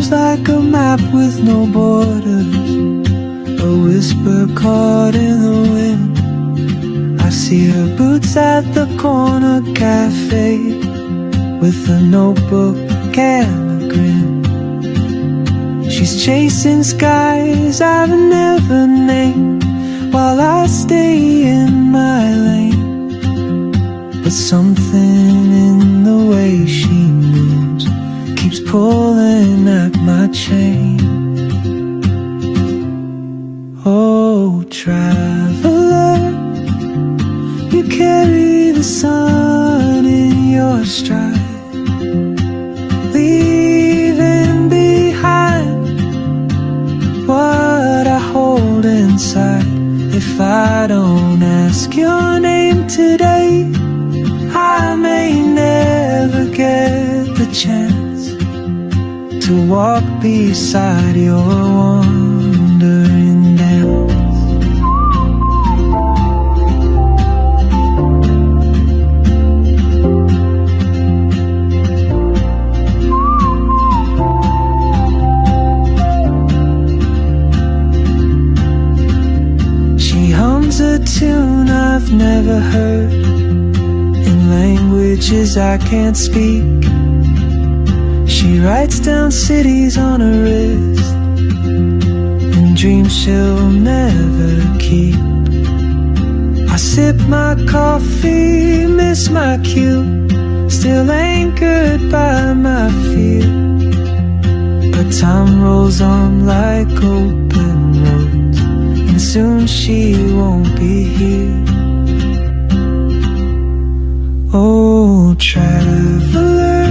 Like a map with no borders, a whisper caught in the wind. I see her boots at the corner cafe, with a notebook and a grin. She's chasing skies I've never named, while I stay in my lane. But something in the way she moves keeps pulling at my chain. Oh, traveler, you carry the sun in your stride, leaving behind what I hold inside. If I don't ask your name today, I may never get the chance to walk beside your wandering dance. She hums a tune I've never heard, in languages I can't speak. She writes down cities on her wrist, and dreams she'll never keep. I sip my coffee, miss my cue, still anchored by my fear. But time rolls on like open roads, and soon she won't be here. Oh, traveler,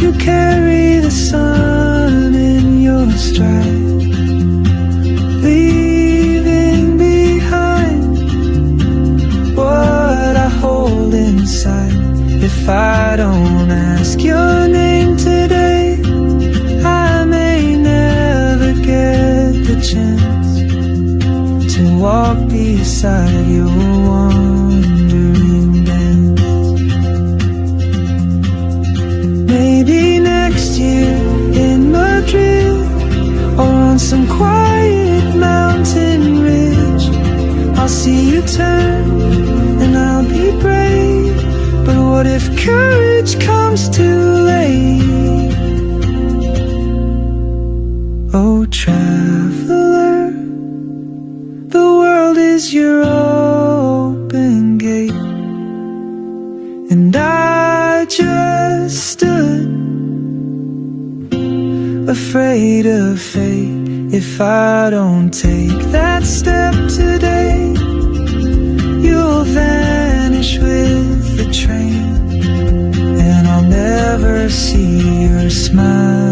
you carry the sun in your stride, leaving behind what I hold inside. If I don't ask your name today, I may never get the chance to walk beside your wandering dance. Maybe next year in Madrid, or on some quiet mountain ridge, I'll see you turn and I'll be brave. But what if courage comes too late? Oh, traveler, the world is your open gate, and I just stood afraid of fate. If I don't take that step today, you'll vanish with the train, and I'll never see your smile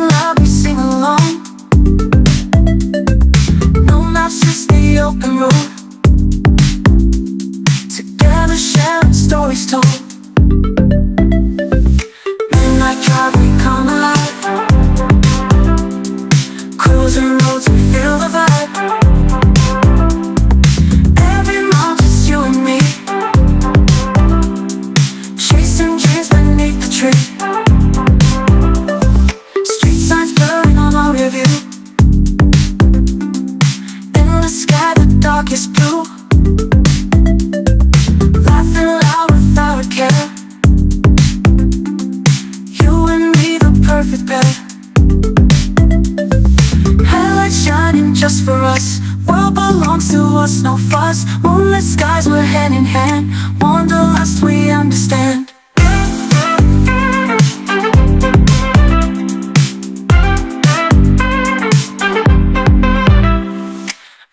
loud, we sing along. No maps, just the open road. Together sharing stories told. Midnight drive, we come alive. Cruising roads, we feel the vibe. Every mile, just you and me. Chasing dreams beneath the tree. Street signs blurring on our review. In the sky, the darkest blue. Laughing loud without a care. You and me, the perfect pair. Headlights shining just for us. World belongs to us, no fuss. Moonlit skies, we're hand in hand. Wanderlust, we understand.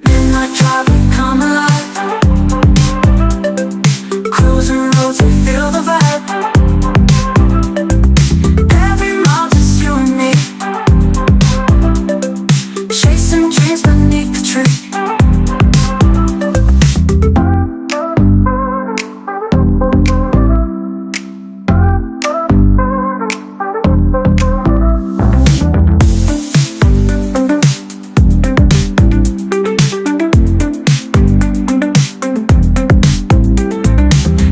Midnight drive, we come alive. Cruising roads, we feel the vibe. Every mile, just you and me. Chasing dreams beneath the tree.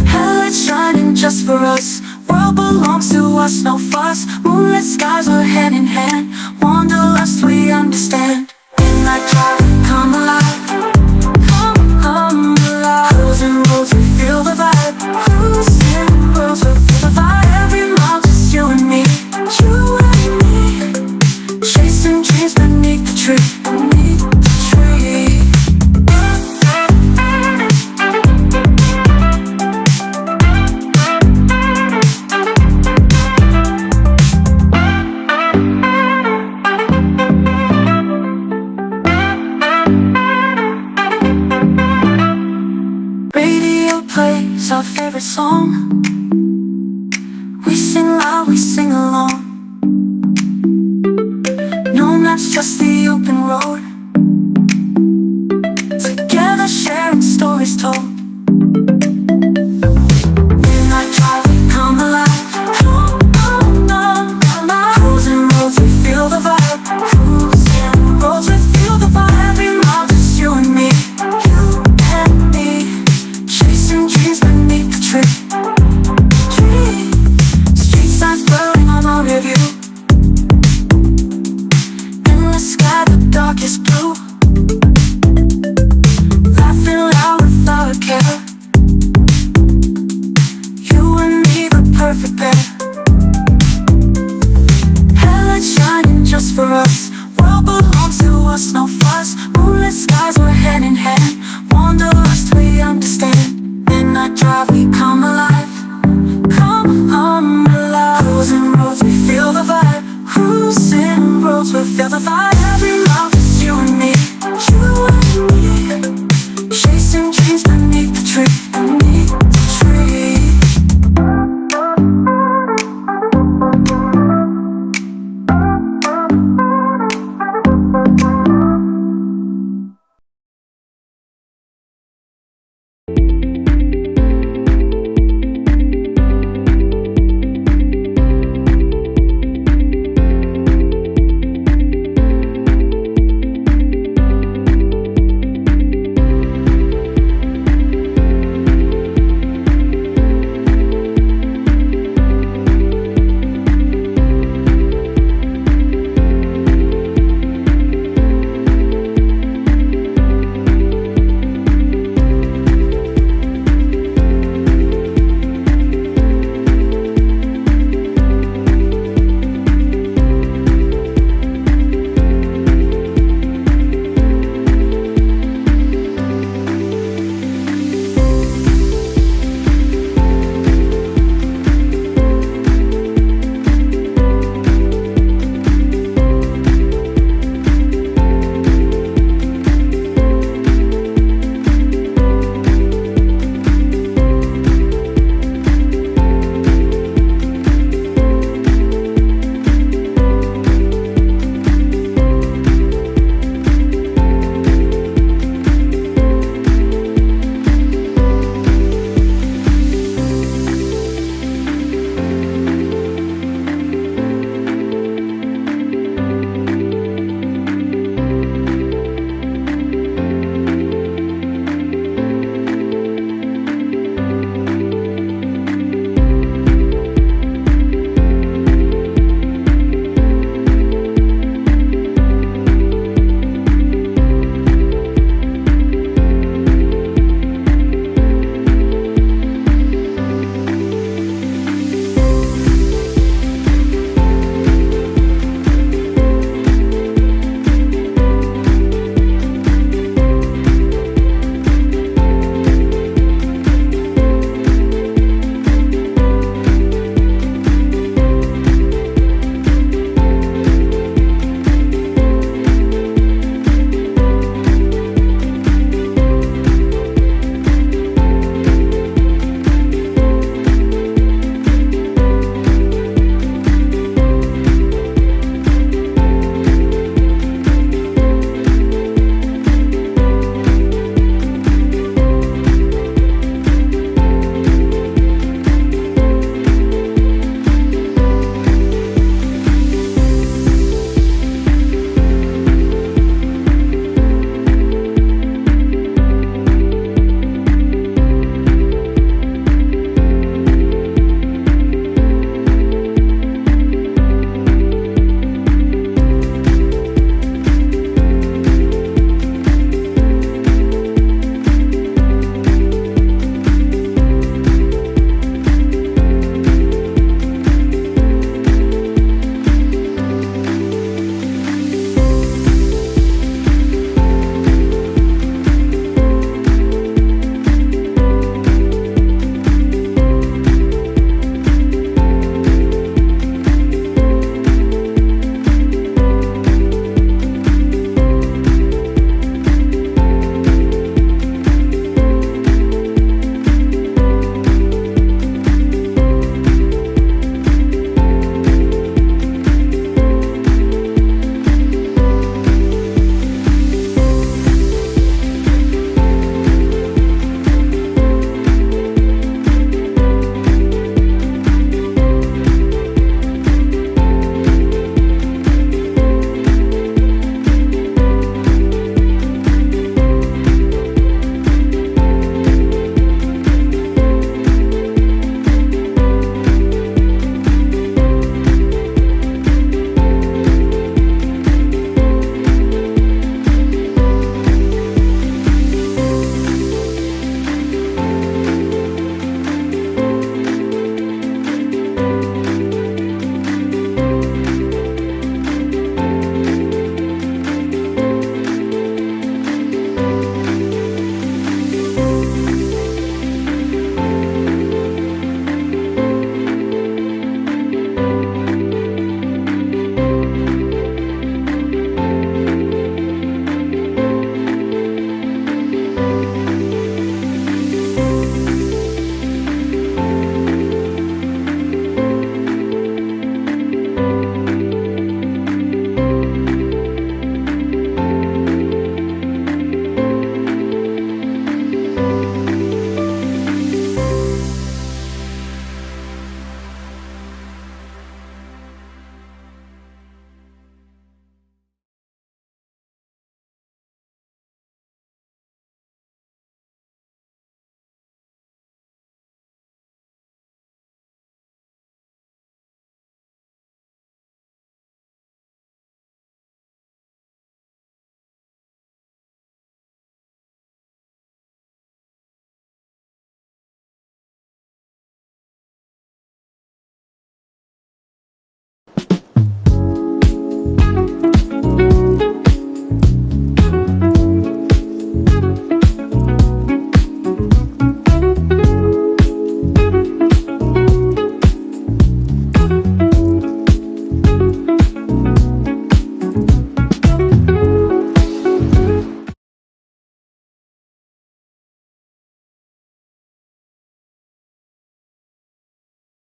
Headlights shining just for us. World belongs to us, no fuss. Moonlit skies, we're hand in hand. Wanderlust, we understand. Midnight drive, we come alive. Come alive. Cruising roads, we feel the vibe. Cruising roads, we feel the vibe. Every mile, just you and me. You and me. Chasing dreams beneath the tree. Beneath the tree. Radio plays our favorite song. We sing loud, we sing along. No maps, just the open road. Together sharing stories told. Midnight drive, we come alive. Come alive. Cruising roads, we feel the vibe. Cruising roads, we feel the vibe. Every mile, just you and me. You and me. Chasing dreams beneath the tree. Street signs blurring on our review. In the sky, the darkest blue. Laughing loud without a care. You and me, the perfect pair. Headlights shining just for us.